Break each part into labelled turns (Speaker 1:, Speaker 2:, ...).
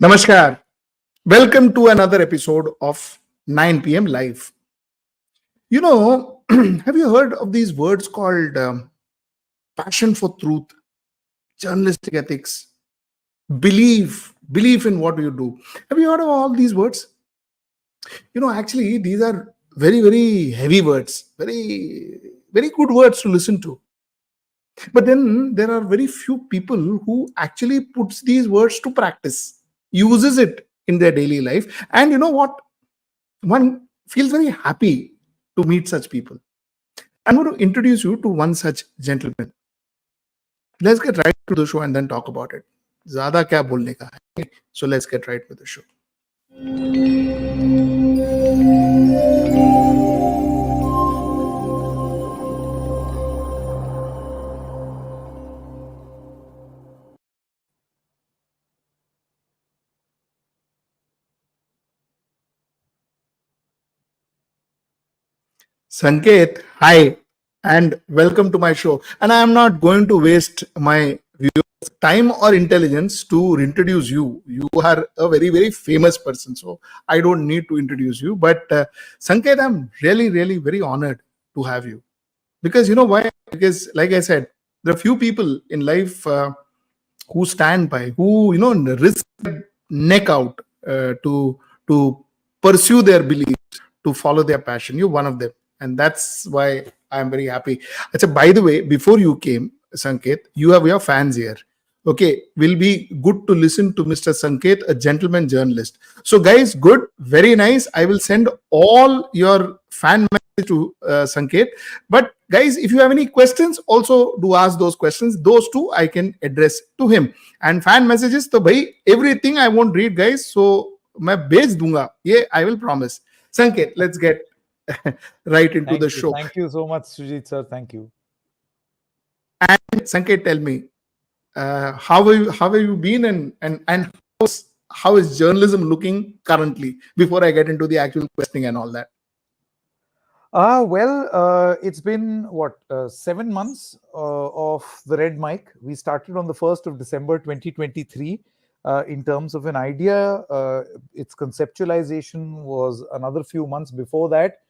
Speaker 1: Namaskar. Welcome to another episode of 9 p.m. Live. Have you heard of these words called passion for truth, journalistic ethics, belief in what you do? Have you heard of all these words? Actually, these are very, very heavy words, very, very good words to listen to. But then there are very few people who actually puts these words to practice, uses it in their daily life. And you know what? One feels very happy to meet such people. I'm going to introduce you to one such gentleman. Let's get right to the show and then talk about it. ज़्यादा क्या बोलने का है? So let's get right with the show. Sanket, hi, and welcome to my show. And I am not going to waste my viewers' time or intelligence to introduce you. You are a very, very famous person, so I don't need to introduce you. But Sanket, I'm really, really very honored to have you. Because you know why? Because, like I said, there are few people in life who stand by, who risk their neck out to pursue their beliefs, to follow their passion. You're one of them, and that's why I'm very happy. Achha, by the way, before you came, Sanket, you have your fans here. Okay, will be good to listen to Mr. Sanket, a gentleman journalist. So, guys, good, very nice. I will send all your fan message to Sanket. But guys, if you have any questions, also do ask those questions. Those two I can address to him. And fan messages, तो भाई everything I won't read, guys. So मैं भेज दूंगा. Yeah, I will promise. Sanket, let's get right into the show.
Speaker 2: Thank you so much, Sujit sir. Thank you.
Speaker 1: And Sanket, tell me, how have you been, and how is journalism looking currently? Before I get into the actual questioning and all that.
Speaker 2: It's been 7 months of the Red Mic. We started on the 1st of December 2023. In terms of an idea, its conceptualization was another few months before that.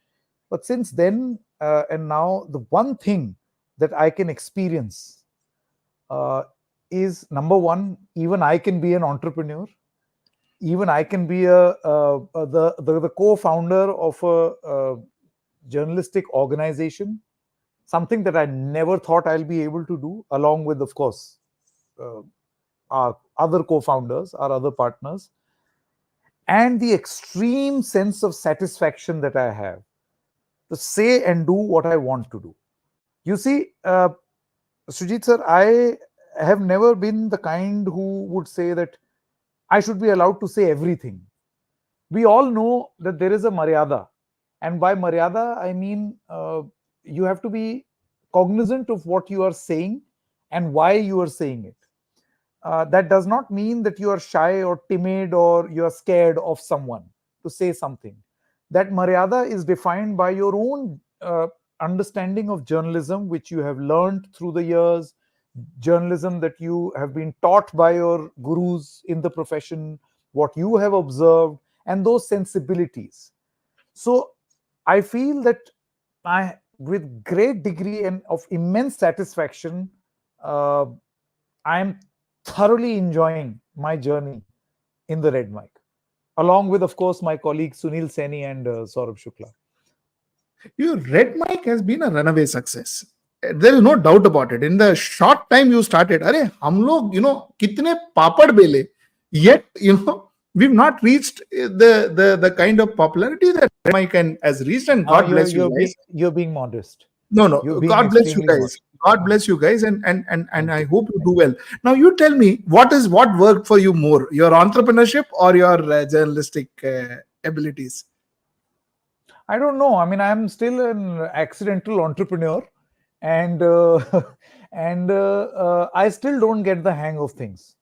Speaker 2: But since then and now, the one thing that I can experience is, number one, even I can be an entrepreneur. Even I can be the co-founder of a journalistic organization, something that I never thought I'll be able to do, along with, of course, our other co-founders, our other partners, and the extreme sense of satisfaction that I have to say and do what I want to do. You see, Sujit sir, I have never been the kind who would say that I should be allowed to say everything. We all know that there is a maryada. And by maryada, I mean you have to be cognizant of what you are saying and why you are saying it. That does not mean that you are shy or timid or you are scared of someone to say something. That maryada is defined by your own understanding of journalism, which you have learned through the years, journalism that you have been taught by your gurus in the profession, what you have observed, and those sensibilities. So I feel that with great degree and of immense satisfaction, I am thoroughly enjoying my journey in the Red Mic, along with, of course, my colleagues Sunil Saini and Saurabh Shukla.
Speaker 1: Your Red Mic has been a runaway success. There is no doubt about it. In the short time you started, अरे हम लोग कितने पापड़ बेले, yet we've not reached the kind of popularity that Red Mic has reached. And God bless you guys.
Speaker 2: You're being modest.
Speaker 1: No, God bless you guys. Modest. God bless you guys, and I hope you do well. Now you tell me, what worked for you more, your entrepreneurship or your journalistic abilities?
Speaker 2: I don't know. I mean, I'm still an accidental entrepreneur, and I still don't get the hang of things.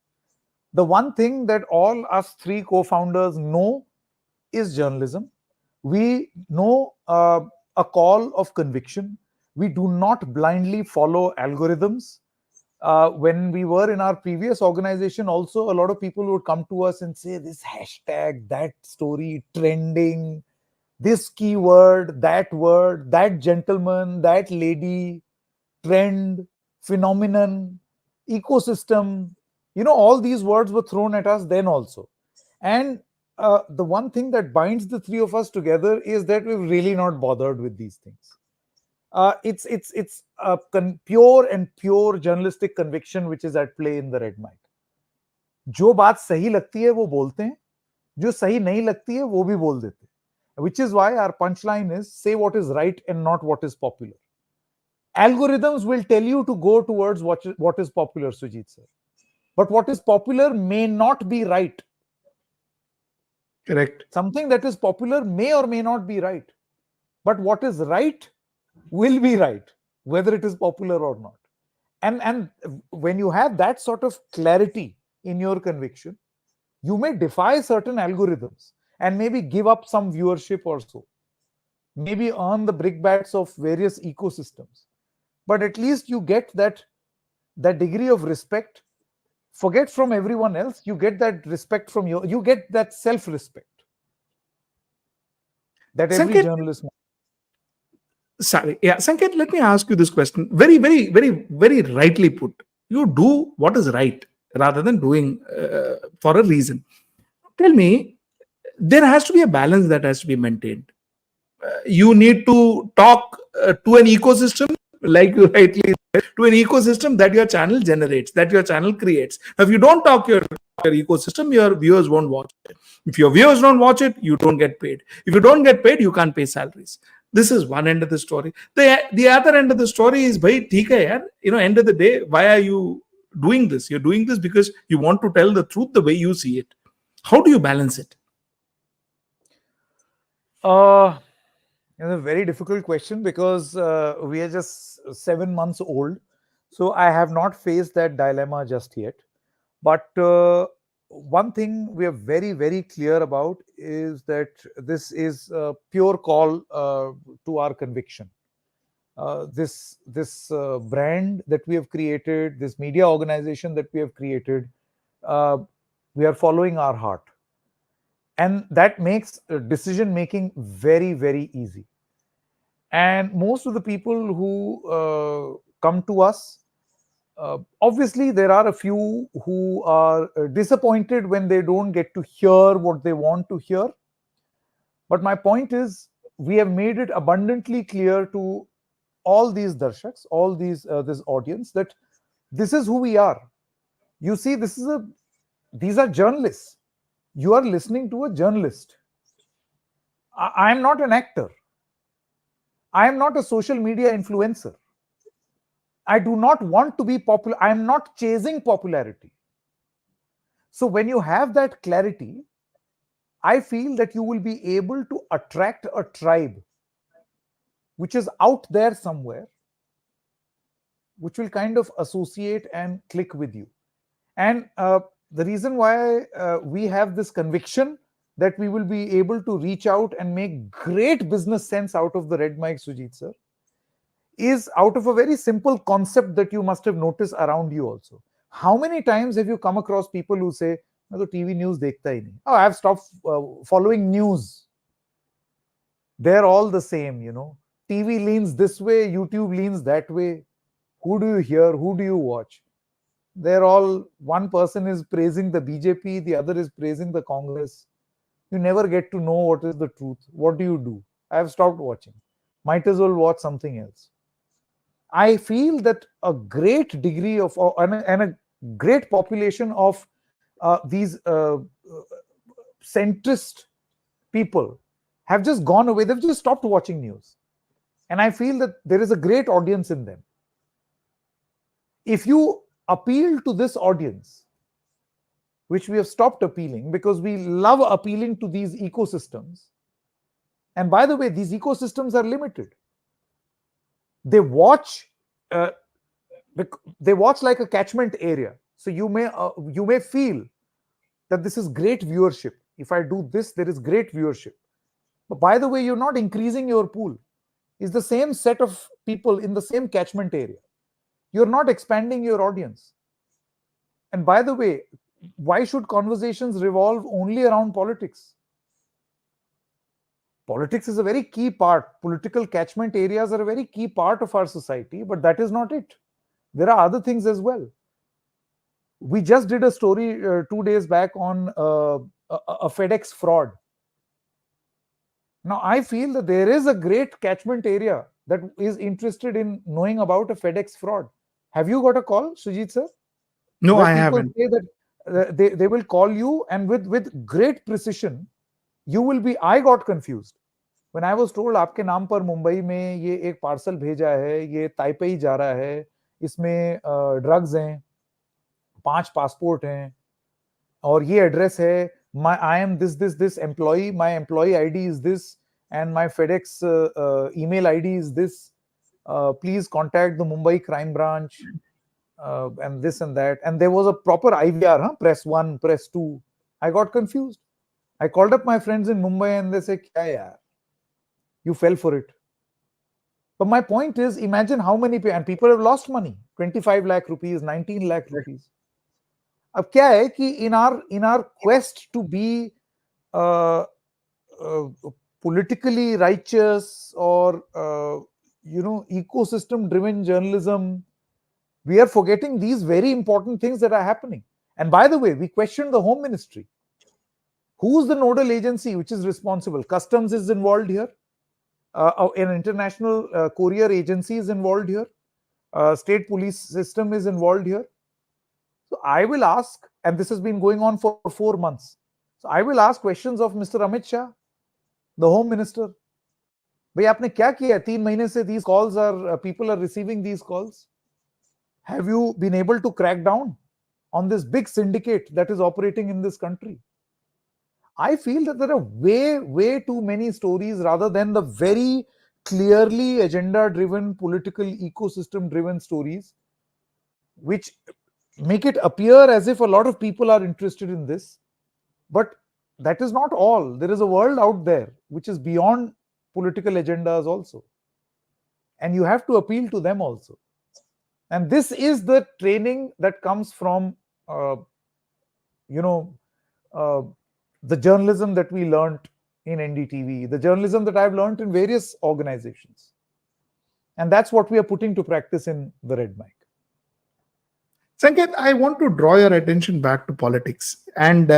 Speaker 2: The one thing that all us three co-founders know is journalism. We know a call of conviction. We do not blindly follow algorithms. When we were in our previous organization, also a lot of people would come to us and say this hashtag, that story, trending, this keyword, that gentleman, that lady, trend, phenomenon, ecosystem. All these words were thrown at us then also. And the one thing that binds the three of us together is that we've really not bothered with these things. It's a pure journalistic conviction which is at play in the red mic. जो बात सही लगती है वो बोलते हैं, जो सही नहीं लगती है वो भी बोल देते हैं. Which is why our punchline is say what is right and not what is popular. Algorithms will tell you to go towards what is popular, Sujit sir. But what is popular may not be right.
Speaker 1: Correct.
Speaker 2: Something that is popular may or may not be right. But what is right will be right, whether it is popular or not. And when you have that sort of clarity in your conviction, you may defy certain algorithms and maybe give up some viewership or so, maybe earn the brickbats of various ecosystems, but at least you get that degree of respect. Forget from everyone else, you get that respect from you get that self-respect that every
Speaker 1: Sanket,
Speaker 2: journalist.
Speaker 1: sorry, yeah, Sanket, let me ask you this question. Very, very, very, very rightly put. You do what is right rather than doing for a reason. Tell me, there has to be a balance that has to be maintained. You need to talk to an ecosystem, like you rightly said, to an ecosystem that your channel generates, that your channel creates. Now, if you don't talk your ecosystem, your viewers won't watch it. If your viewers don't watch it, you don't get paid. If you don't get paid, you can't pay salaries. This is one end of the story. The other end of the story is, bhai, theek hai yaar. End of the day, why are you doing this? You're doing this because you want to tell the truth the way you see it. How do you balance it?
Speaker 2: It's a very difficult question because we are just 7 months old. So I have not faced that dilemma just yet. But one thing we are very, very clear about is that this is a pure call to our conviction. This brand that we have created, this media organization that we have created, we are following our heart. And that makes decision making very, very easy. And most of the people who come to us, obviously there are a few who are disappointed when they don't get to hear what they want to hear. But my point is, we have made it abundantly clear to all these darshaks, all this audience, that this is who we are. You see, these are journalists. You are listening to a journalist. I am not an actor. I am not a social media influencer. I do not want to be popular. I am not chasing popularity. So when you have that clarity, I feel that you will be able to attract a tribe which is out there somewhere, which will kind of associate and click with you. And the reason why we have this conviction that we will be able to reach out and make great business sense out of the red mic, Sujit sir, is out of a very simple concept that you must have noticed around you also. How many times have you come across people who say, "I to TV news dekhta hi nahi. Oh, I have stopped following news." They're all the same, TV leans this way, YouTube leans that way. Who do you hear? Who do you watch? They're all, one person is praising the BJP, the other is praising the Congress. You never get to know what is the truth. What do? I have stopped watching. Might as well watch something else. I feel that a great degree of and a great population of these centrist people have just gone away. They've just stopped watching news. And I feel that there is a great audience in them. If you appeal to this audience, which we have stopped appealing because we love appealing to these ecosystems. And by the way, these ecosystems are limited. They watch like a catchment area. So you may feel that this is great viewership. If I do this, there is great viewership. But by the way, you're not increasing your pool. It's the same set of people in the same catchment area. you're not expanding your audience. And by the way, why should conversations revolve only around politics? Politics is a very key part. Political catchment areas are a very key part of our society, but that is not it. There are other things as well. We just did a story 2 days back on a FedEx fraud. Now, I feel that there is a great catchment area that is interested in knowing about a FedEx fraud. Have you got a call, Sujit sir?
Speaker 1: No,
Speaker 2: Where
Speaker 1: I
Speaker 2: people
Speaker 1: haven't.
Speaker 2: say that they will call you, and with great precision, you will be. I got confused when I was told आपके नाम पर मुंबई में ये एक parcel भेजा है, ये Taipei जा रहा है, इसमें ड्रग्स हैं, 5 पासपोर्ट हैं, और ये एड्रेस है, I am this employee, my employee ID is this, and my FedEx email ID is this. Please contact the Mumbai crime branch, and this and that. And there was a proper IVR, huh? Press 1, press 2. I got confused. I called up my friends in Mumbai and they say, kya yaar? You fell for it. But my point is, imagine how many and people have lost money. 25 lakh rupees, 19 lakh rupees. अब क्या है कि in our quest to be politically righteous or ecosystem driven journalism, we are forgetting these very important things that are happening. And by the way, we question the Home Ministry. Who's the nodal agency which is responsible? Customs is involved here. An international courier agency is involved here. State police system is involved here. So I will ask, and this has been going on for 4 months. So I will ask questions of Mr. Amit Shah, the Home Minister. Bhai, aapne kya kiya? 3 mahine se these calls are, people are receiving these calls. Have you been able to crack down on this big syndicate that is operating in this country? I feel that there are way too many stories rather than the very clearly agenda-driven, political ecosystem-driven stories, which make it appear as if a lot of people are interested in this. But that is not all. There is a world out there which is beyond political agendas also. And you have to appeal to them also. And this is the training that comes from, the journalism that we learned in NDTV, the journalism that I've learned in various organizations. And that's what we are putting to practice in the Red Mic.
Speaker 1: Sanket, I want to draw your attention back to politics. And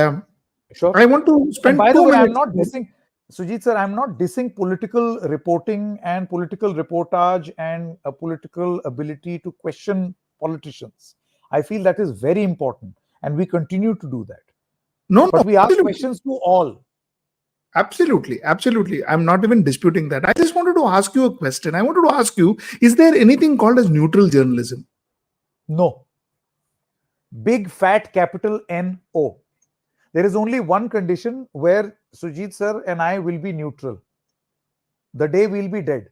Speaker 2: sure.
Speaker 1: I want to spend
Speaker 2: by
Speaker 1: 2
Speaker 2: the way,
Speaker 1: minutes.
Speaker 2: I'm not dissing, Sujit sir, I'm not dissing political reporting and political reportage and a political ability to question politicians. I feel that is very important. And we continue to do that. But we ask questions to all.
Speaker 1: Absolutely. I'm not even disputing that. I just wanted to ask you a question. I wanted to ask you, is there anything called as neutral journalism?
Speaker 2: No. Big fat capital N-O. There is only one condition where Sujit sir and I will be neutral. The day we'll be dead.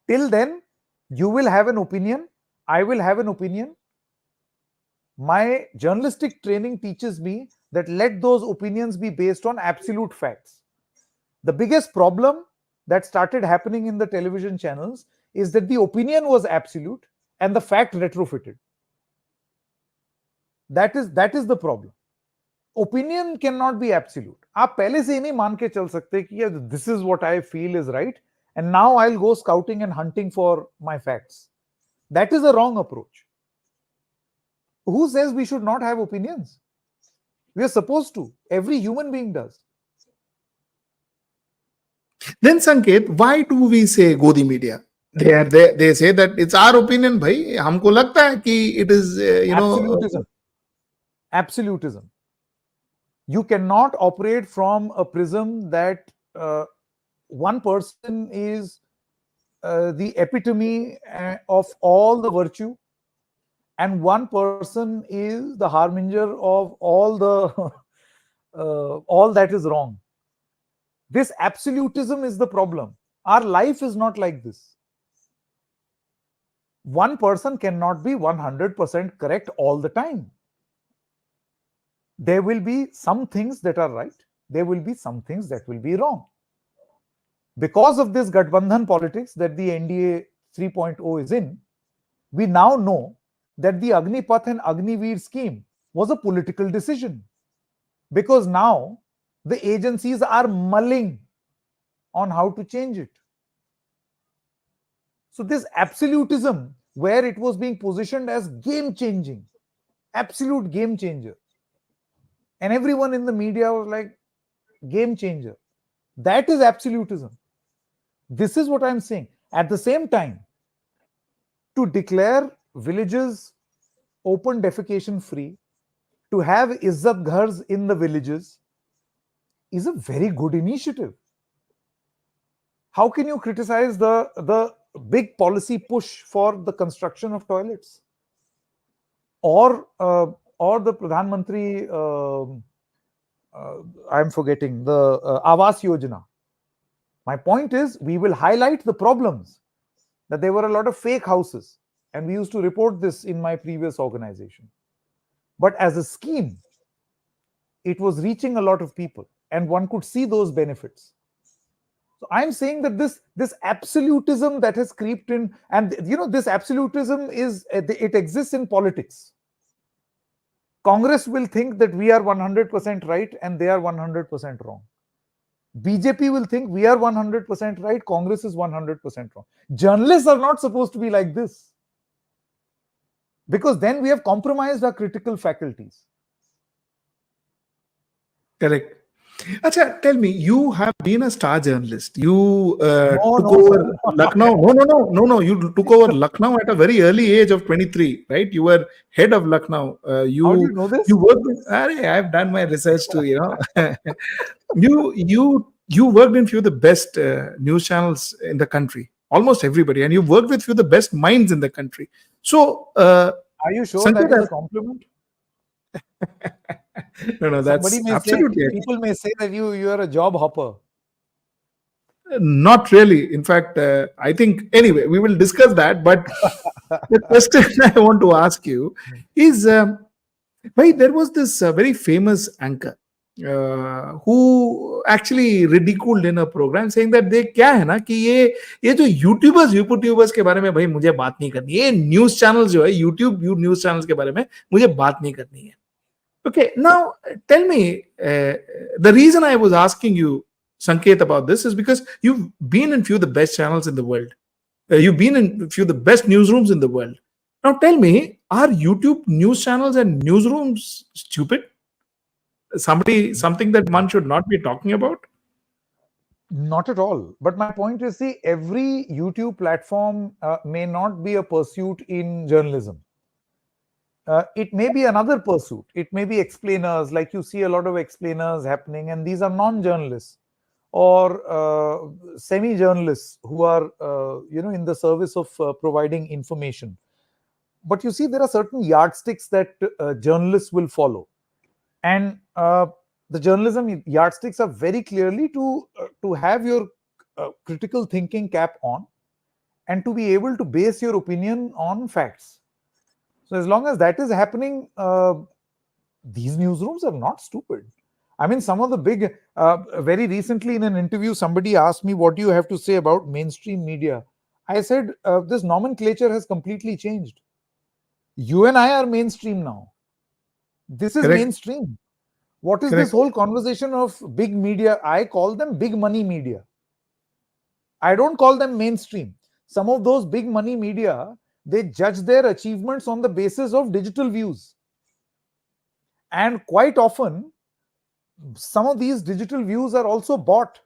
Speaker 2: Till then, you will have an opinion. I will have an opinion. My journalistic training teaches me that let those opinions be based on absolute facts. The biggest problem that started happening in the television channels is that the opinion was absolute and the fact retrofitted. That is the problem. Opinion cannot be absolute. आप पहले से ही नहीं मान के चल सकते कि this is what I feel is right and now I'll go scouting and hunting for my facts. That is a wrong approach. Who says we should not have opinions? We are supposed to. Every human being does.
Speaker 1: Then Sanket, why do we say go the media? They say that it's our opinion, bhai. हमको लगता है कि it is
Speaker 2: Absolutism. You cannot operate from a prism that one person is the epitome of all the virtue and one person is the harbinger of all the all that is wrong. This absolutism is the problem. Our life is not like this. One person cannot be 100% correct all the time. There will be some things that are right. There will be some things that will be wrong. Because of this Gathbandhan politics that the NDA 3.0 is in, We now know that the Agnipath and Agniveer scheme was a political decision, because now the agencies are mulling on how to change it. So this absolutism, where it was being positioned as game changing, absolute game changer, and everyone in the media was like, game changer, that is absolutism. This is what I'm saying. At the same time, to declare villages open defecation free, to have Izzat Ghars in the villages, is a very good initiative. How can you criticize the big policy push for the construction of toilets, or the Pradhan Mantri, I'm forgetting, the Awas Yojana? My point is, we will highlight the problems, that there were a lot of fake houses, and we used to report this in my previous organization. But as a scheme, it was reaching a lot of people, and one could see those benefits. So I'm saying that this absolutism that has creeped in, and this absolutism it exists in politics. Congress will think that we are 100% right and they are 100% wrong. BJP will think we are 100% right, Congress is 100% wrong. Journalists are not supposed to be like this, because then we have compromised our critical faculties.
Speaker 1: Correct. Acha, tell me, you have been a star journalist. You
Speaker 2: No,
Speaker 1: took
Speaker 2: no,
Speaker 1: over
Speaker 2: sir.
Speaker 1: Lucknow. No. You took over Lucknow at a very early age of 23, right? You were head of Lucknow.
Speaker 2: How do you know this?
Speaker 1: You worked. I've done my research too. You worked in few of the best news channels in the country. Almost everybody, and you worked with few of the best minds in the country. So,
Speaker 2: Are you sure that
Speaker 1: Sanket,
Speaker 2: is a compliment?
Speaker 1: no,
Speaker 2: Somebody
Speaker 1: that's
Speaker 2: may say,
Speaker 1: absolutely.
Speaker 2: people may say that you are a job hopper.
Speaker 1: Not really. In fact, I think, anyway, we will discuss that. But the question I want to ask you is, why there was this very famous anchor who actually ridiculed in a program, saying that they क्या है ना कि ये जो YouTubers के बारे में भाई मुझे बात नहीं करनी, ये न्यूज चैनल जो है यूट्यूब न्यूज चैनल्स के बारे में मुझे बात नहीं करनी है. Okay, now tell me, the reason I was asking you, Sanket, about this is because you've been in few of the best channels in the world. You've been in a few of the best newsrooms in the world. Now tell me, are YouTube news channels and newsrooms stupid? Something that one should not be talking about?
Speaker 2: Not at all. But my point is, see, every YouTube platform may not be a pursuit in journalism. It may be another pursuit. It may be explainers, like you see a lot of explainers happening, and these are non-journalists or semi-journalists who are, in the service of providing information. But you see, there are certain yardsticks that journalists will follow, and the journalism yardsticks are very clearly to have your critical thinking cap on, and to be able to base your opinion on facts. So as long as that is happening, these newsrooms are not stupid. I mean, some of the big, very recently in an interview, somebody asked me, what do you have to say about mainstream media? I said, this nomenclature has completely changed. You and I are mainstream now. This is
Speaker 1: Correct.
Speaker 2: mainstream. What is
Speaker 1: Correct.
Speaker 2: this whole conversation of big media? I call them big money media. I don't call them mainstream. Some of those big money media, they judge their achievements on the basis of digital views. And quite often, some of these digital views are also bought.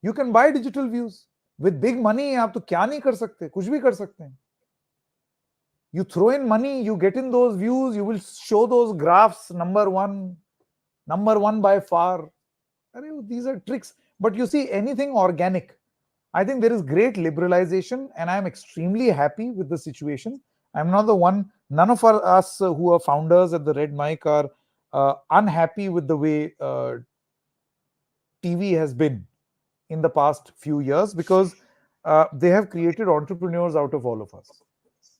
Speaker 2: You can buy digital views. With big money, आप तो क्या नहीं कर सकते, कुछ भी कर सकते हैं. You throw in money, you get in those views, you will show those graphs, number one by far. These are tricks. But you see, anything organic, I think there is great liberalization, and I'm extremely happy with the situation. I'm not the one, none of us who are founders at the Red Mic are unhappy with the way TV has been in the past few years, because they have created entrepreneurs out of all of us.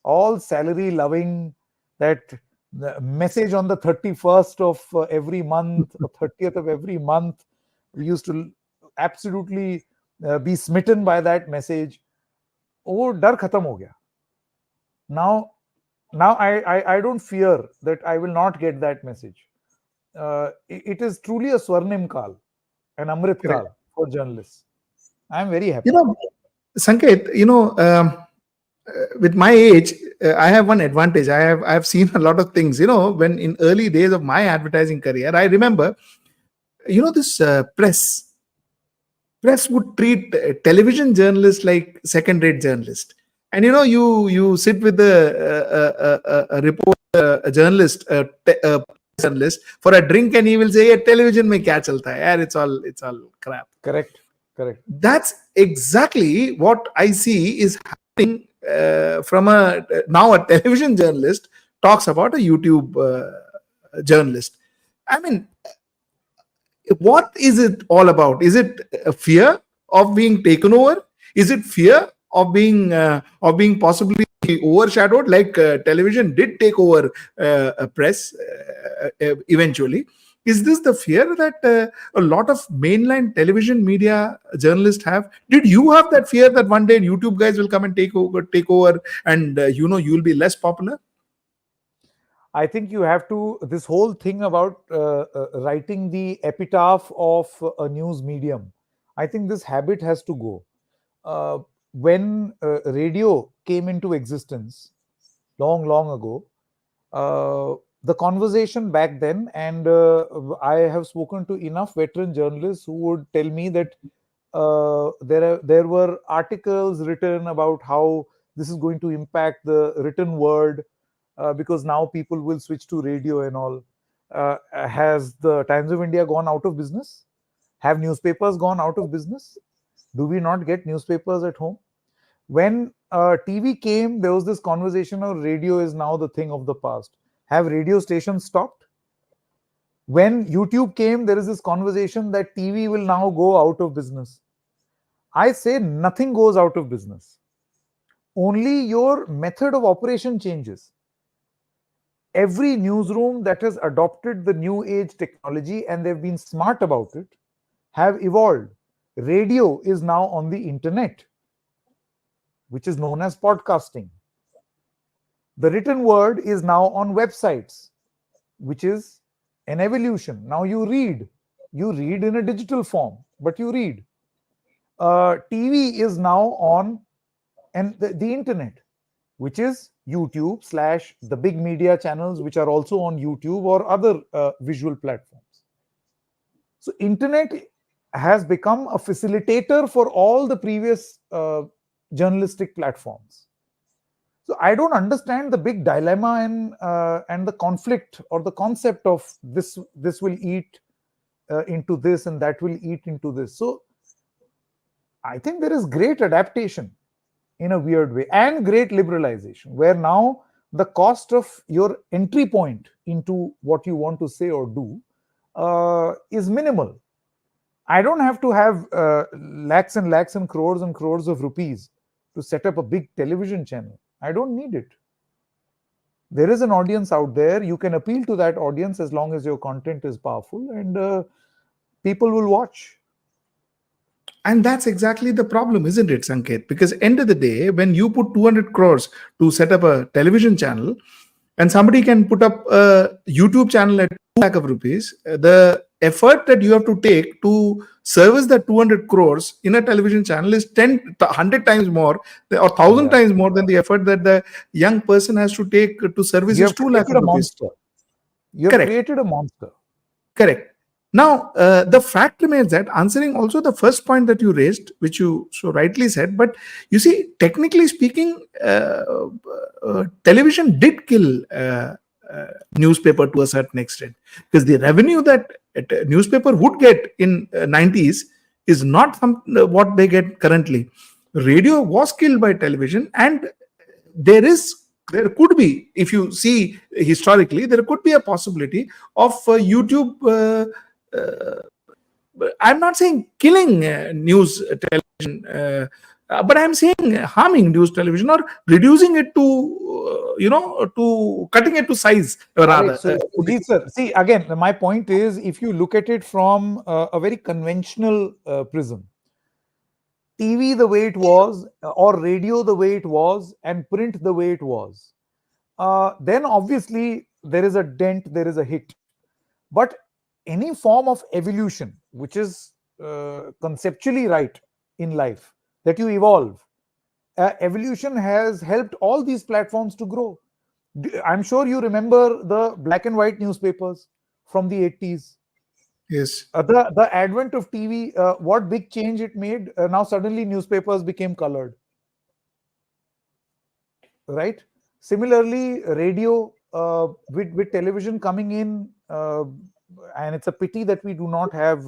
Speaker 2: All salary loving, that the message on the 31st of every month, or 30th of every month, we used to absolutely be smitten by that message. वो डर खत्म हो गया. Now, I don't fear that I will not get that message. It is truly a Swarnim Kal, an Amrit
Speaker 1: Correct.
Speaker 2: Kal for journalists. I am very
Speaker 1: You
Speaker 2: happy.
Speaker 1: know, Sanket, with my age, I have one advantage. I have seen a lot of things. When in early days of my advertising career, I remember, this press would treat television journalists like second-rate journalists. And you sit with a reporter, a journalist, a journalist for a drink, and he will say, "Yeah, television mein kya chalta hai? Yaar, it's all crap."
Speaker 2: Correct. Correct.
Speaker 1: That's exactly what I see is happening from now a television journalist talks about a YouTube journalist. I mean, what is it all about? Is it a fear of being taken over? Is it fear of being possibly overshadowed, like television did take over a press eventually? Is this the fear that a lot of mainline television media journalists have? Did you have that fear that one day YouTube guys will come and take over, and you'll be less popular?
Speaker 2: I think you have to, this whole thing about writing the epitaph of a news medium. I think this habit has to go. When radio came into existence long, long ago, the conversation back then, and I have spoken to enough veteran journalists who would tell me that there were articles written about how this is going to impact the written word, because now people will switch to radio and all. Has the Times of India gone out of business? Have newspapers gone out of business? Do we not get newspapers at home? When TV came, there was this conversation of radio is now the thing of the past. Have radio stations stopped? When YouTube came, there is this conversation that TV will now go out of business. I say nothing goes out of business. Only your method of operation changes. Every newsroom that has adopted the new age technology and they've been smart about it have evolved. Radio is now on the internet, which is known as podcasting. The written word is now on websites, which is an evolution. Now you read in a digital form, but you read. TV is now on and the internet, which is YouTube / the big media channels, which are also on YouTube or other visual platforms. So internet has become a facilitator for all the previous journalistic platforms. So I don't understand the big dilemma and the conflict or the concept of this will eat into this and that will eat into this. So I think there is great adaptation in a weird way and great liberalization, where now the cost of your entry point into what you want to say or do is minimal. I don't have to have lakhs and lakhs and crores of rupees to set up a big television channel. I don't need it. There is an audience out there. You can appeal to that audience as long as your content is powerful, and people will watch.
Speaker 1: And that's exactly the problem, isn't it, Sanket? Because end of the day, when you put 200 crores to set up a television channel, and somebody can put up a YouTube channel at 2 lakh of rupees, the effort that you have to take to service the 200 crores in a television channel is 100 times more or 1,000 times more than the effort that the young person has to take to service his 2 lakh of rupees.
Speaker 2: You have created a monster.
Speaker 1: Correct. Now, the fact remains that, answering also the first point that you raised, which you so rightly said, but you see, technically speaking, television did kill newspaper to a certain extent, because the revenue that a newspaper would get in 90s is not what they get currently. Radio was killed by television, and there could be, if you see historically, there could be a possibility of YouTube. I'm not saying killing news television, but I'm saying harming news television or reducing it to cutting it to size rather.
Speaker 2: Right, so, sir, see, again, my point is, if you look at it from a very conventional prism, TV the way it was, or radio the way it was, and print the way it was, then obviously there is a dent, there is a hit. But any form of evolution, which is conceptually right in life, that you evolve, evolution has helped all these platforms to grow. I'm sure you remember the black and white newspapers from the 80s.
Speaker 1: Yes.
Speaker 2: The advent of TV, what big change it made. Now suddenly newspapers became colored, right? Similarly, radio, with television coming in, and it's a pity that we do not have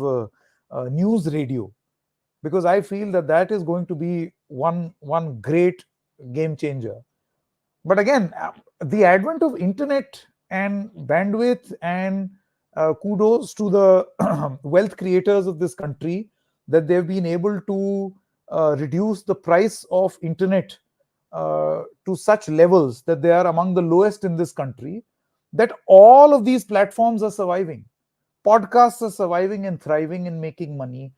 Speaker 2: news radio, because I feel that that is going to be one great game changer. But again, the advent of internet and bandwidth, and kudos to the wealth creators of this country, that they've been able to reduce the price of internet to such levels that they are among the lowest in this country, that all of these platforms are surviving. Podcasts are surviving and thriving and making money.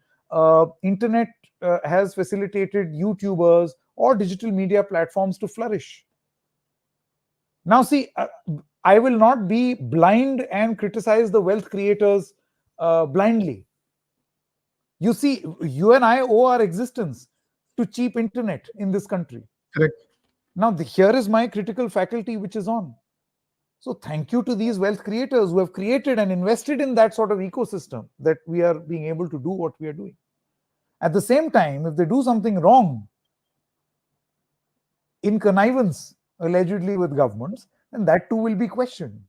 Speaker 2: Internet has facilitated YouTubers or digital media platforms to flourish. Now, see, I will not be blind and criticize the wealth creators blindly. You see, you and I owe our existence to cheap internet in this country.
Speaker 1: Correct.
Speaker 2: Now, here is my critical faculty which is on. So, thank you to these wealth creators who have created and invested in that sort of ecosystem, that we are being able to do what we are doing. At the same time, if they do something wrong, in connivance allegedly with governments, and that too will be questioned.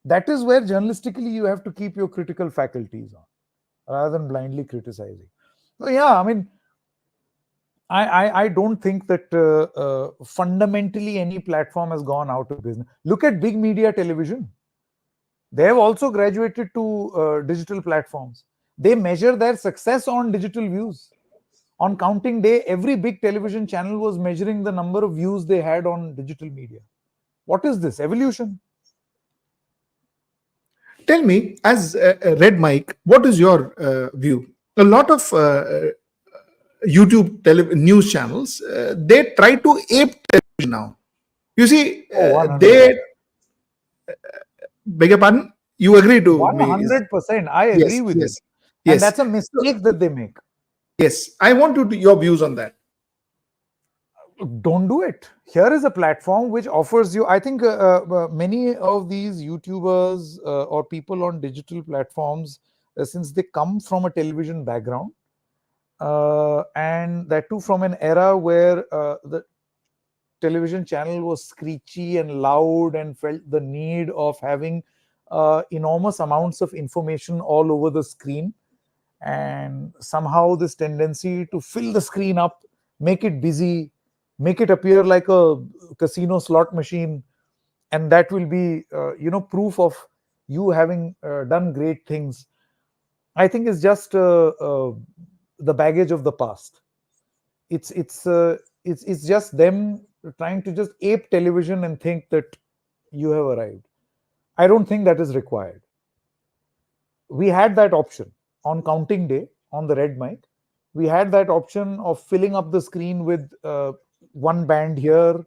Speaker 2: That is where journalistically you have to keep your critical faculties on, rather than blindly criticizing. So yeah, I mean, I don't think that fundamentally any platform has gone out of business. Look at big media television. They have also graduated to digital platforms. They measure their success on digital views. On counting day, every big television channel was measuring the number of views they had on digital media. What is this? Evolution.
Speaker 1: Tell me, as Red Mike, what is your view? A lot of YouTube news channels, they try to ape television now. You see,
Speaker 2: Oh, 100%.
Speaker 1: they beg your pardon. You agree to me?
Speaker 2: 100%. I agree
Speaker 1: Yes,
Speaker 2: with it.
Speaker 1: yes,
Speaker 2: And
Speaker 1: yes.
Speaker 2: that's a mistake that they make.
Speaker 1: Yes, I want your views on that.
Speaker 2: Don't do it. Here is a platform which offers you, I think many of these YouTubers or people on digital platforms, since they come from a television background, and that too from an era where the television channel was screechy and loud and felt the need of having enormous amounts of information all over the screen, and somehow this tendency to fill the screen up, make it busy, make it appear like a casino slot machine, and that will be proof of you having done great things. I think it's just the baggage of the past. It's just them trying to just ape television and think that you have arrived. I don't think that is required. We had that option on counting day on the red mic. We had that option of filling up the screen with one band here,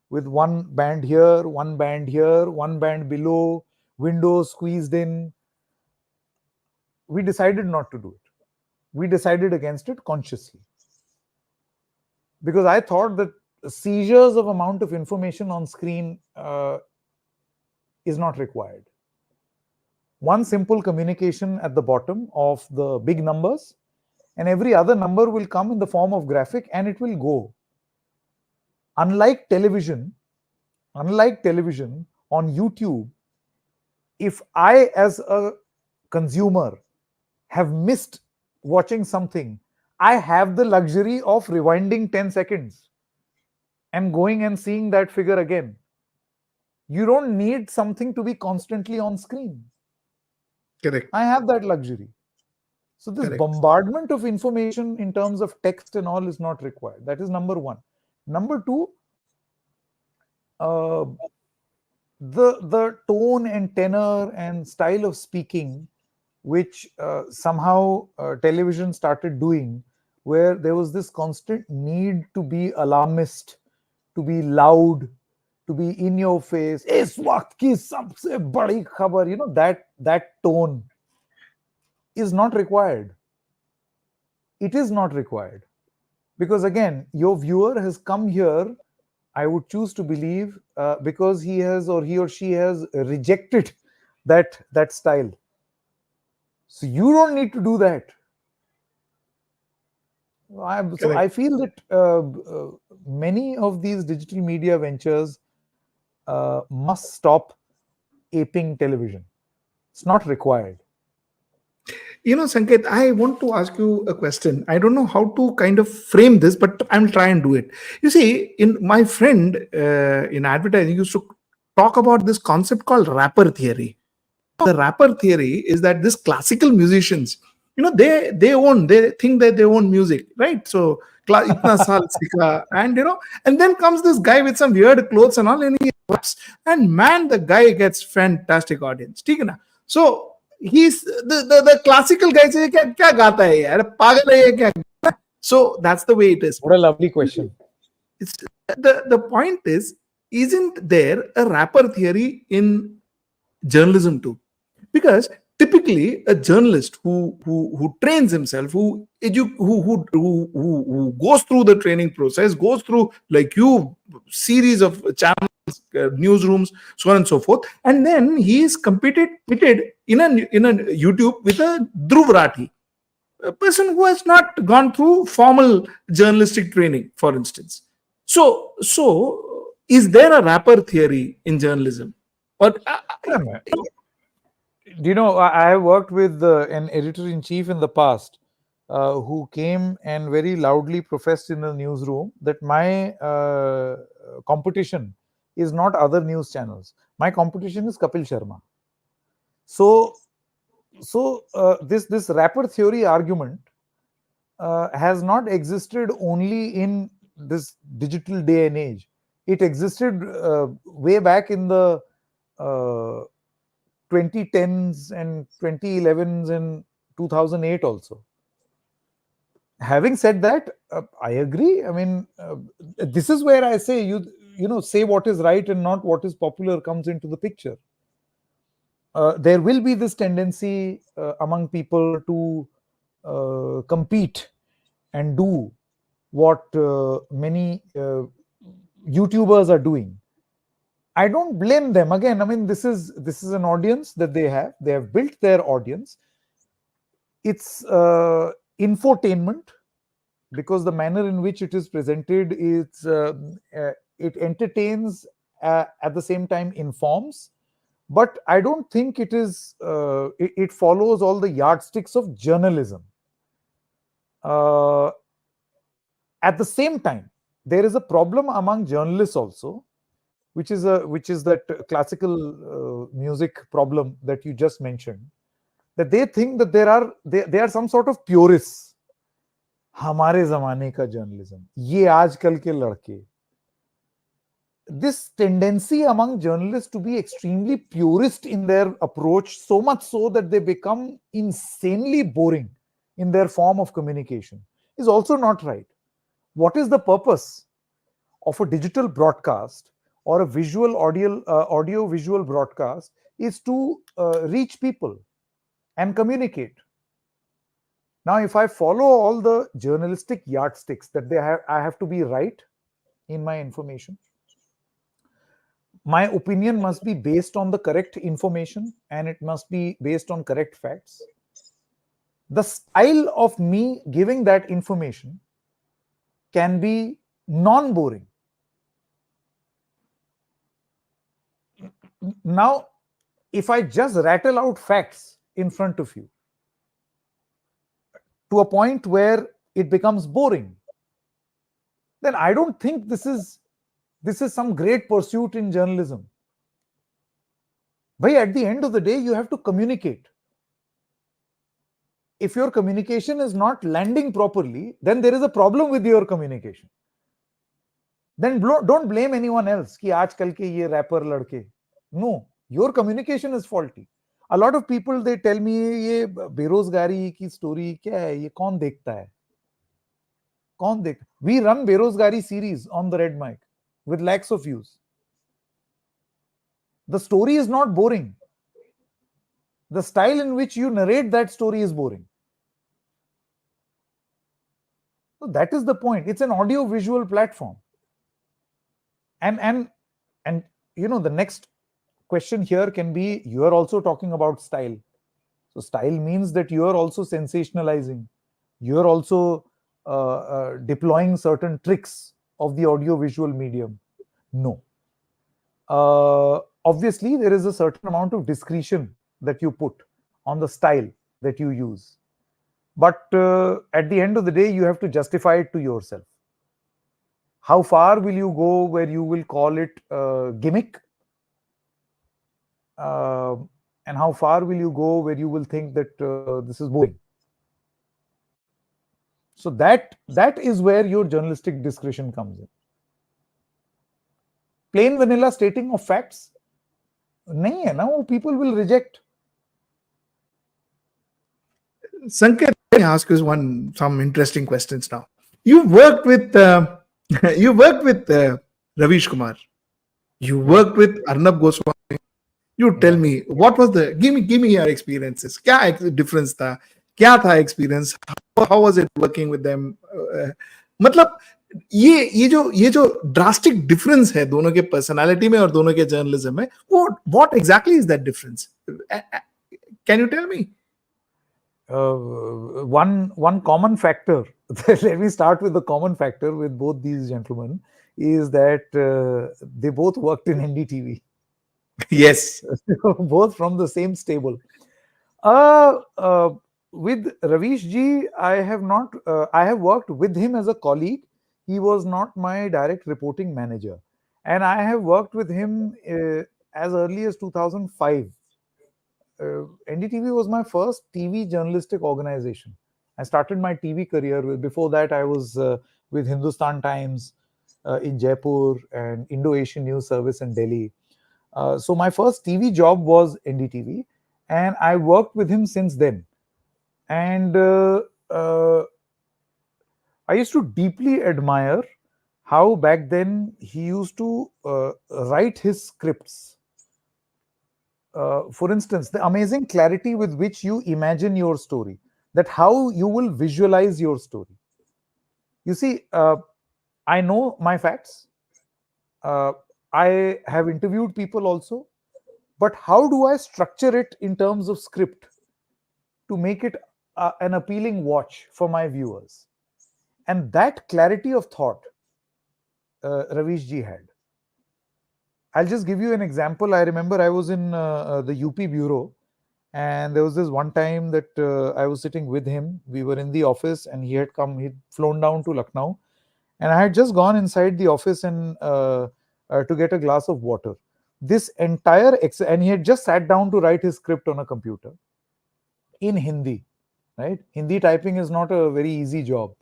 Speaker 2: with one band here, one band here, one band below, windows squeezed in. We decided not to do it. We decided against it consciously, because I thought that seizures of amount of information on screen is not required. One simple communication at the bottom of the big numbers, and every other number will come in the form of graphic, and it will go. Unlike television on YouTube, if I as a consumer have missed watching something, I have the luxury of rewinding 10 seconds and going and seeing that figure again. You don't need something to be constantly on screen.
Speaker 1: Correct.
Speaker 2: I have that luxury. So this
Speaker 1: Correct.
Speaker 2: bombardment of information in terms of text and all is not required. That is number one. Number two, the tone and tenor and style of speaking, which somehow television started doing, where there was this constant need to be alarmist, to be loud, to be in your face. इस वक्त की सबसे बड़ी खबर, that tone is not required. It is not required. Because again, your viewer has come here, I would choose to believe, because he or she has rejected that style. So you don't need to do that. So I feel that many of these digital media ventures must stop aping television. It's not required.
Speaker 1: Sanket, I want to ask you a question. I don't know how to kind of frame this, but I'll try and do it. You see, in my friend in advertising used to talk about this concept called rapper theory. The rapper theory is that these classical musicians, they think that they own music, right? So itna saal sikha, and then comes this guy with some weird clothes and all, and he raps, and man, the guy gets fantastic audience. ठीक है ना? So he's the classical guy says क्या क्या गाता है यार, पागल है ये क्या? So that's the way it is.
Speaker 2: What a lovely question.
Speaker 1: It's the point is, isn't there a rapper theory in journalism too? Because typically a journalist who trains himself, who goes through the training process, goes through like you series of channels, newsrooms, so on and so forth, and then he is competed in a YouTube with a Dhruv Rathi, a person who has not gone through formal journalistic training, for instance. So is there a rapper theory in journalism? Or
Speaker 2: I have worked with an editor-in-chief in the past who came and very loudly professed in the newsroom that my competition is not other news channels. My competition is Kapil Sharma. So this rapper theory argument has not existed only in this digital day and age. It existed way back in the 2010s and 2011s and 2008 also. Having said that, I agree. I mean, this is where I say say what is right and not what is popular comes into the picture. There will be this tendency among people to compete and do what many YouTubers are doing. I don't blame them. Again, I mean, this is an audience that they have built their audience. It's infotainment, because the manner in which it is presented is it entertains, at the same time informs, but I don't think it is it follows all the yardsticks of journalism. At the same time, there is a problem among journalists also, which is that classical music problem that you just mentioned, that they think that they are some sort of purists. हमारे ज़माने का journalism, ये आजकल के लड़के. This tendency among journalists to be extremely purist in their approach, so much so that they become insanely boring in their form of communication, is also not right. What is the purpose of a digital broadcast or a audio visual broadcast? Is to reach people and communicate. Now, if I follow all the journalistic yardsticks that I have to be right in my information, my opinion must be based on the correct information and it must be based on correct facts. The style of me giving that information can be non-boring. Now, if I just rattle out facts in front of you to a point where it becomes boring, then I don't think this is some great pursuit in journalism. But at the end of the day, you have to communicate. If your communication is not landing properly, then there is a problem with your communication. Then don't blame anyone else कि आजकल के ये rapper लड़के. No, your communication is faulty. A lot of people, they tell me ये बेरोजगारी की story क्या है, ये कौन देखता है? कौन देख? We run Berozgari series on the Red Mic with lakhs of views. The story is not boring. The style in which you narrate that story is boring. So that is the point. It's an audio visual platform. And you know, the next question here can be, you are also talking about style. So style means that you are also sensationalizing. You are also deploying certain tricks of the audio visual medium. No. Obviously, there is a certain amount of discretion that you put on the style that you use. But at the end of the day, you have to justify it to yourself. How far will you go where you will call it gimmick? And how far will you go where you will think that this is boring? So that is where your journalistic discretion comes in. Plain vanilla stating of facts, nahi hai na, people will reject.
Speaker 1: Sanket, let me ask you some interesting questions now. You worked with Ravish Kumar. You worked with Arnab Goswami. You tell me, what was the give me your experiences. क्या difference था? क्या था experience? How was it working with them? मतलब ये जो drastic difference है दोनों के पर्सनालिटी में और दोनों के जर्नलिज्म में, वो what exactly is that difference? Can you tell me?
Speaker 2: One common factor, let me start with the common factor with both these gentlemen, is that they both worked in NDTV.
Speaker 1: Yes.
Speaker 2: Both from the same stable. With Ravish ji, I have worked with him as a colleague. He was not my direct reporting manager. And I have worked with him as early as 2005. NDTV was my first TV journalistic organization. I started my TV career before that I was with Hindustan Times in Jaipur and Indo-Asian News Service in Delhi. So my first TV job was NDTV, and I worked with him since then. And I used to deeply admire how back then he used to write his scripts. For instance, the amazing clarity with which you imagine your story, that how you will visualize your story. You see, I know my facts. I have interviewed people also, but how do I structure it in terms of script to make it an appealing watch for my viewers? And that clarity of thought, Ravish ji had. I'll just give you an example. I remember I was in the UP bureau, and there was this one time that I was sitting with him. We were in the office, and he'd flown down to Lucknow, and I had just gone inside the office and to get a glass of water. This entire and he had just sat down to write his script on a computer in Hindi, right? Hindi typing is not a very easy job.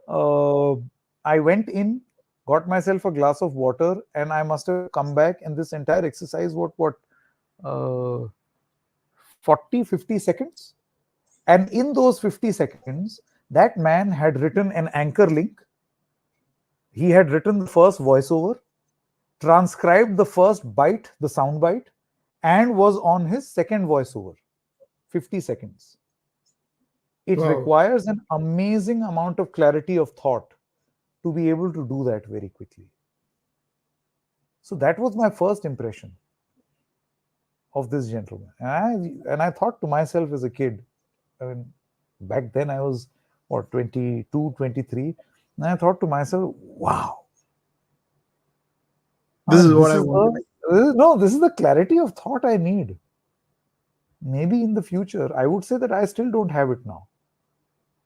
Speaker 2: I went in, got myself a glass of water, and I must have come back, and this entire exercise, 40-50 seconds. And in those 50 seconds, that man had written an anchor link. He had written the first voiceover, transcribed the first bite, the sound bite, and was on his second voiceover, 50 seconds. It requires an amazing amount of clarity of thought to be able to do that very quickly. So that was my first impression of this gentleman. And I thought to myself as a kid, I mean, back then I was, 22, 23, and I thought to myself, wow.
Speaker 1: This is what I want.
Speaker 2: This is the clarity of thought I need. Maybe in the future, I would say that I still don't have it now.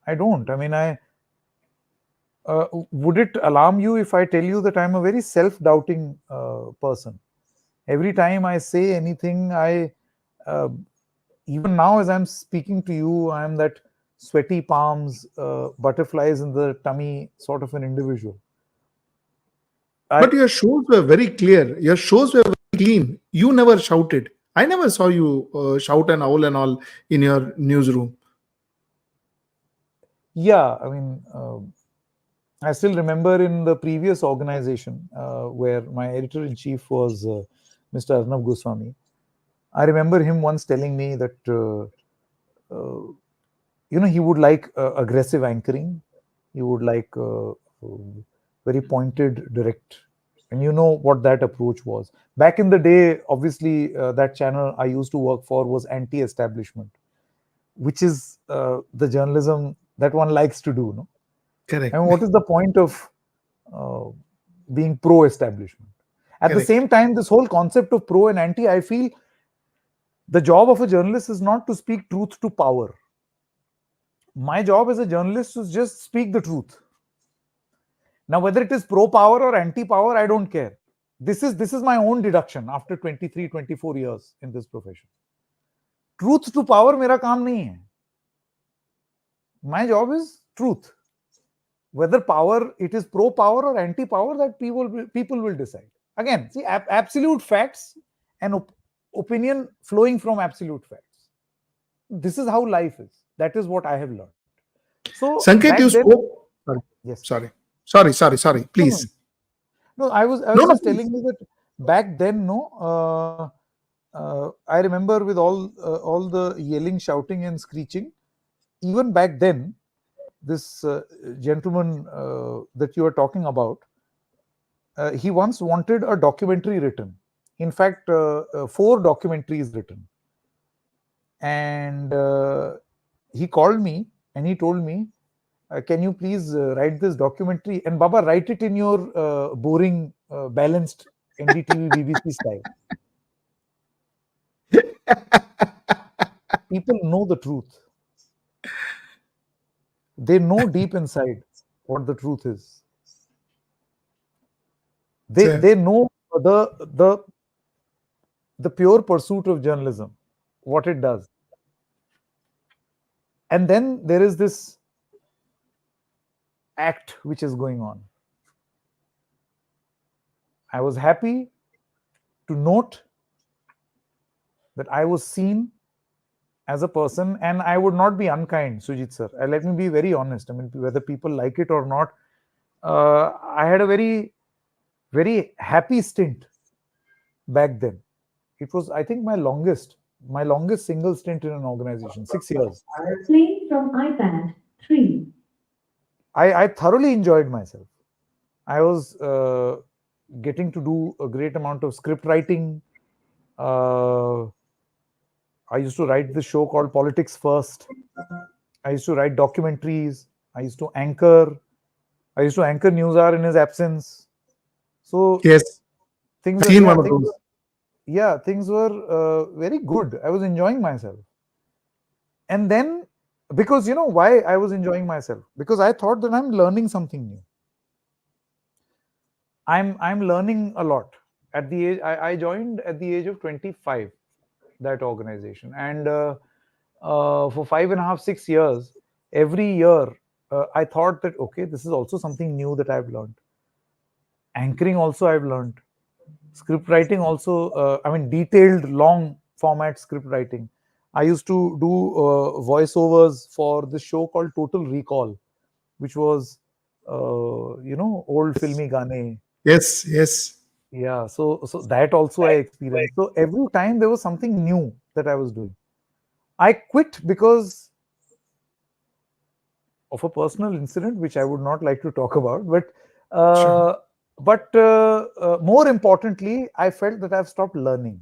Speaker 2: I don't. I mean, would it alarm you if I tell you that I'm a very self-doubting person? Every time I say anything, even now as I'm speaking to you, I'm that sweaty palms, butterflies in the tummy sort of an individual.
Speaker 1: But your shows were very clear. Your shows were very clean. You never shouted. I never saw you shout and howl and all in your newsroom.
Speaker 2: Yeah, I mean, I still remember in the previous organization where my editor in chief was Mr. Arnab Goswami. I remember him once telling me that he would like aggressive anchoring. He would like very pointed, direct, and you know what that approach was. Back in the day, obviously, that channel I used to work for was anti-establishment, which is the journalism that one likes to do. No, I
Speaker 1: Correct.
Speaker 2: mean, what is the point of uh, being pro-establishment? At the
Speaker 1: Correct.
Speaker 2: same time, this whole concept of pro and anti, I feel the job of a journalist is not to speak truth to power. My job as a journalist is just speak the truth. Now, whether it is pro power or anti power, I don't care. This is my own deduction after 23, 24 years in this profession. Truth to power मेरा काम नहीं है. My job is truth. Whether power, it is pro power or anti power, that people will decide. Again, see, absolute facts and opinion flowing from absolute facts. This is how life is. That is what I have learned. So
Speaker 1: Sanket,
Speaker 2: back
Speaker 1: you
Speaker 2: then,
Speaker 1: spoke. Sorry.
Speaker 2: yes.
Speaker 1: Sorry.
Speaker 2: No, no,
Speaker 1: Please.
Speaker 2: no. I was
Speaker 1: No, no,
Speaker 2: just
Speaker 1: please.
Speaker 2: telling you that back then, no. I remember with all the yelling, shouting, and screeching. Even back then, this gentleman that you are talking about, he once wanted a documentary written. In fact, 4 documentaries written, and he called me and he told me, can you please write this documentary, and Baba, write it in your boring, balanced NDTV BBC style. People know the truth. They know deep inside what the truth is. They
Speaker 1: Sir.
Speaker 2: they know the the pure pursuit of journalism, what it does. And then there is this act which is going on. I was happy to note that I was seen as a person, and I would not be unkind, Sujit sir. Let me be very honest. I mean, whether people like it or not, I had a very, very happy stint back then. It was, I think, my longest single stint in an organization, 6 years.
Speaker 3: Playing from iPad 3.
Speaker 2: I thoroughly enjoyed myself. I was getting to do a great amount of script writing. Uh, I used to write this show called Politics First. I used to write documentaries. I used to anchor. I used to anchor News Hour in his absence. So
Speaker 1: Yes.
Speaker 2: things
Speaker 1: I've
Speaker 2: were,
Speaker 1: seen
Speaker 2: yeah,
Speaker 1: one of those.
Speaker 2: things were very good. I was enjoying myself. And then, because you know why I was enjoying myself? Because I thought that I'm learning something new. I'm learning a lot. At the age I joined at the age of 25, that organization, and for 5.5, 6 years, every year I thought that okay, this is also something new that I've learned. Anchoring also I've learned. Script writing also. I mean, detailed, long format script writing. I used to do voiceovers for this show called Total Recall, which was old filmy gane.
Speaker 1: Yes.
Speaker 2: Yeah, so that also I experienced. So every time there was something new that I was doing. I quit because of a personal incident which I would not like to talk about, but
Speaker 1: Sure.
Speaker 2: uh, more importantly, I felt that I've stopped learning,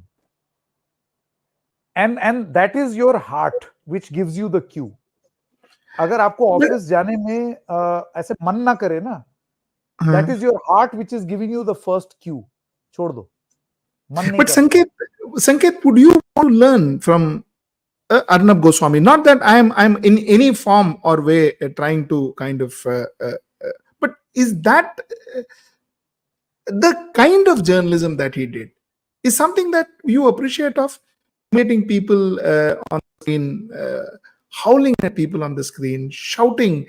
Speaker 2: and that is your heart which gives you the cue. अगर आपको
Speaker 1: But,
Speaker 2: office जाने में ऐसे मन ना करे ना,
Speaker 1: uh,
Speaker 2: that is your heart which is giving you the first cue. छोड़ दो, मन नहीं
Speaker 1: but
Speaker 2: कर रहा.
Speaker 1: Sanket, would you want to learn from Arnab Goswami? Not that I'm in any form or way trying to kind of, but is that the kind of journalism that he did is something that you appreciate of meeting people on the screen, howling at people on the screen, shouting,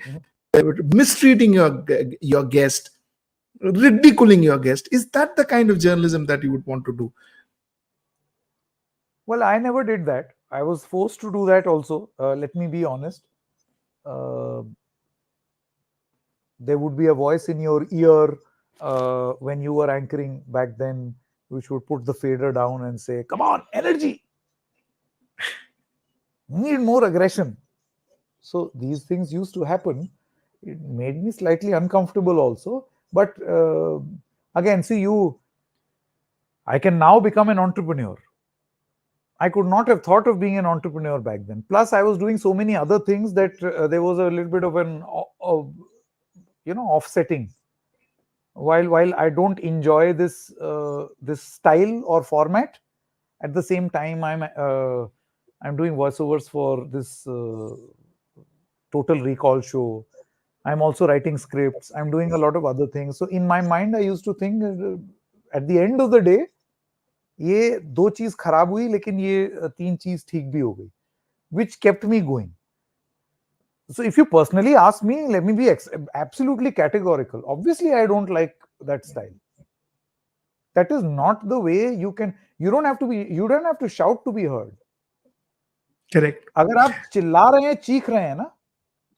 Speaker 1: mistreating your guest, ridiculing your guest? Is that the kind of journalism that you would want to do?
Speaker 2: Well, I never did that. I was forced to do that also. Let me be honest. Uh, there would be a voice in your ear when you were anchoring back then, which would put the fader down and say, "Come on, energy! Need more aggression." So these things used to happen. It made me slightly uncomfortable also. But again, see, I can now become an entrepreneur. I could not have thought of being an entrepreneur back then. Plus, I was doing so many other things that there was a little bit of an, offsetting. While I don't enjoy this style or format, at the same time I'm doing voiceovers for this Total Recall show. I'm also writing scripts. I'm doing a lot of other things. So in my mind, I used to think at the end of the day, ये दो चीज खराब हुई लेकिन ये तीन चीज ठीक भी हो गई, which kept me going. So if you personally ask me, let me be absolutely categorical. Obviously, I don't like that style. That is not the way you don't have to shout to be heard.
Speaker 1: Correct.
Speaker 2: अगर आप चिल्ला रहे हैं, चीख रहे हैं ना,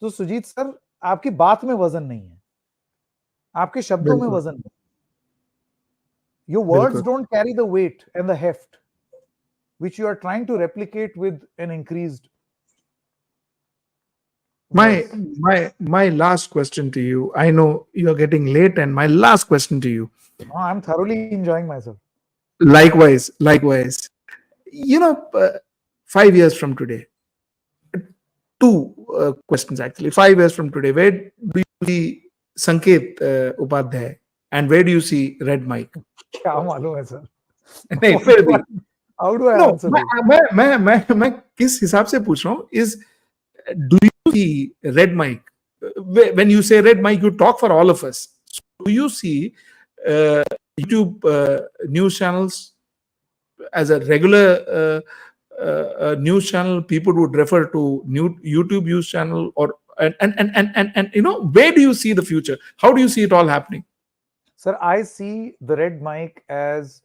Speaker 2: तो सुजीत सर आपकी बात में वजन नहीं है, आपके शब्दों में वजन नहीं. Your words don't carry the weight and the heft which you are trying to replicate with an increased
Speaker 1: my last question to you. I know you're getting late, and my last question to you.
Speaker 2: No, I'm thoroughly enjoying myself.
Speaker 1: Likewise. 5 years from today, two questions actually. 5 years from today, where do you see Sanket Upadhyay, and where do you see Red Mike?
Speaker 2: क्या मालूम है sir?
Speaker 1: नहीं, फिर भी
Speaker 2: How do I
Speaker 1: no,
Speaker 2: answer
Speaker 1: मैं किस हिसाब से पूछ रहा हूँ is, do you see Red Mike? When you say Red Mike, you talk for all of us. So do you see YouTube news channels as a regular news channel? People would refer to YouTube news channel, or and where do you see the future? How do you see it all happening?
Speaker 2: Sir, I see the Red Mic as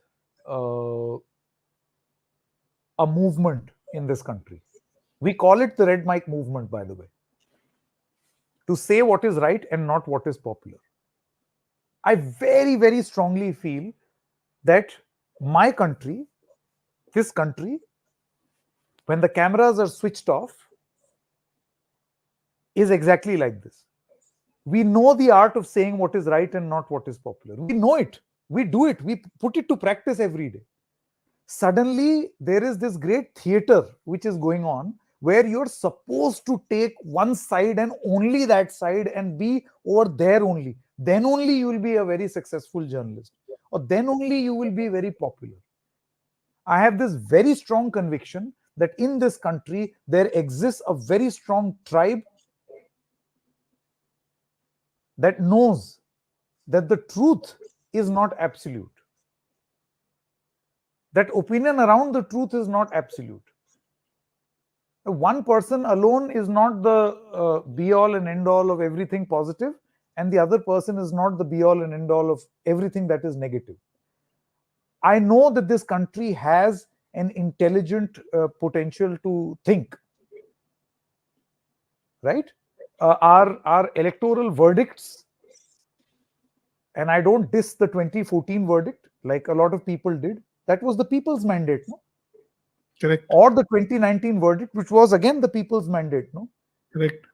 Speaker 2: a movement in this country. We call it the Red Mic movement, by the way. To say what is right and not what is popular. I very, very strongly feel that my country, this country, when the cameras are switched off, is exactly like this. We know the art of saying what is right and not what is popular. We know it. We do it. We put it to practice every day. Suddenly, there is this great theater which is going on where you're supposed to take one side and only that side and be over there only. Then only you will be a very successful journalist, or then only you will be very popular. I have this very strong conviction that in this country, there exists a very strong tribe that knows that the truth is not absolute. That opinion around the truth is not absolute. One person alone is not the be-all and end-all of everything positive, and the other person is not the be-all and end-all of everything that is negative. I know that this country has an intelligent potential to think. Right? Our electoral verdicts, and I don't diss the 2014 verdict like a lot of people did. That was the people's mandate, no?
Speaker 1: Correct.
Speaker 2: Or the 2019 verdict, which was again the people's mandate, no?
Speaker 1: Correct.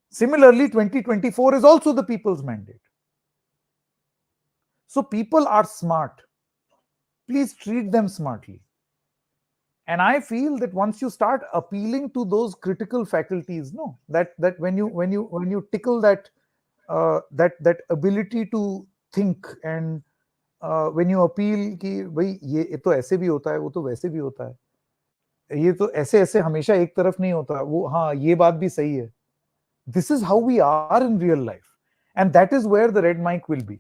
Speaker 2: Similarly, 2024 is also the people's mandate. So people are smart. Please treat them smartly. And I feel that once you start appealing to those critical faculties, no, that when you tickle that that ability to think, and when you appeal कि भाई ये तो ऐसे भी होता है, वो तो वैसे भी होता है, ये तो ऐसे ऐसे हमेशा एक तरफ नहीं होता, वो हाँ ये बात भी सही है. This is how we are in real life, and that is where the Red Mic will be.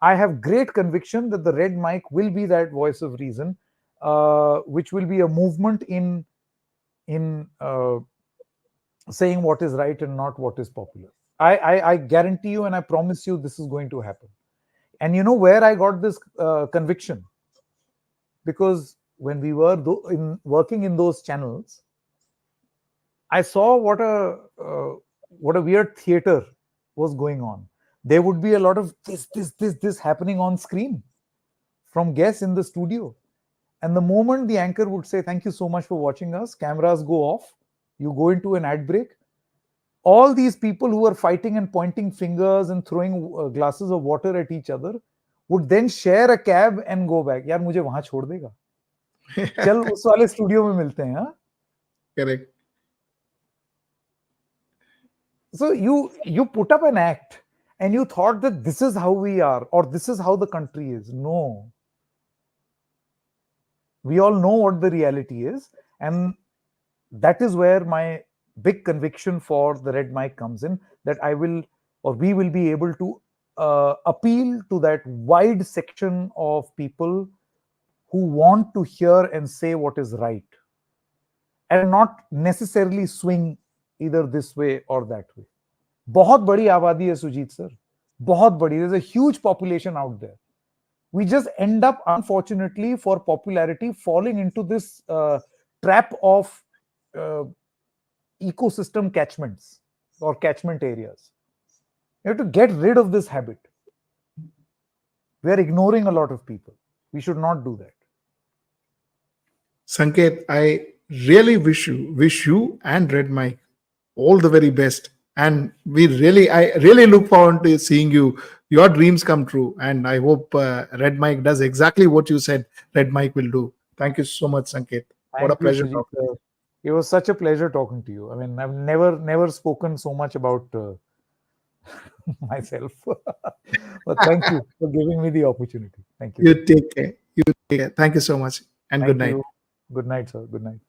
Speaker 2: I have great conviction that the Red Mic will be that voice of reason, which will be a movement in saying what is right and not what is popular. I guarantee you, and I promise you, this is going to happen. And you know where I got this conviction? Because when we were working in those channels, I saw what a weird theater was going on. there would be a lot of this happening on screen from guests in the studio. And the moment the anchor would say, "Thank you so much for watching us," cameras go off, you go into an ad break, all these people who are fighting and pointing fingers and throwing glasses of water at each other would then share a cab and go back. यार मुझे वहां छोड़ देगा, चल उस वाले studio में मिलते हैं. हाँ?
Speaker 1: Correct.
Speaker 2: So you put up an act and you thought that this is how we are, or this is how the country is. No. We all know what the reality is, and that is where my big conviction for the red mic comes in, that I will, or we will be able to appeal to that wide section of people who want to hear and say what is right, and not necessarily swing either this way or that way. बहुत बड़ी आबादी है Sujit sir, बहुत बड़ी. There's a huge population out there. We just end up, unfortunately, for popularity, falling into this trap of ecosystem catchments or catchment areas. You have to get rid of this habit. We are ignoring a lot of people. We should not do that.
Speaker 1: Sanket, I really wish you and Red Mike all the very best. And I really look forward to seeing your dreams come true. And I hope Red Mike does exactly what you said Red Mike will do. Thank you so much, Sanket. What a pleasure
Speaker 2: Sujit,
Speaker 1: talking to you.
Speaker 2: it was such a pleasure talking to you. I mean, I've never spoken so much about myself. But thank you for giving me the opportunity. Thank you.
Speaker 1: You take care. Thank you so much. And good night.
Speaker 2: Good night, sir. Good night.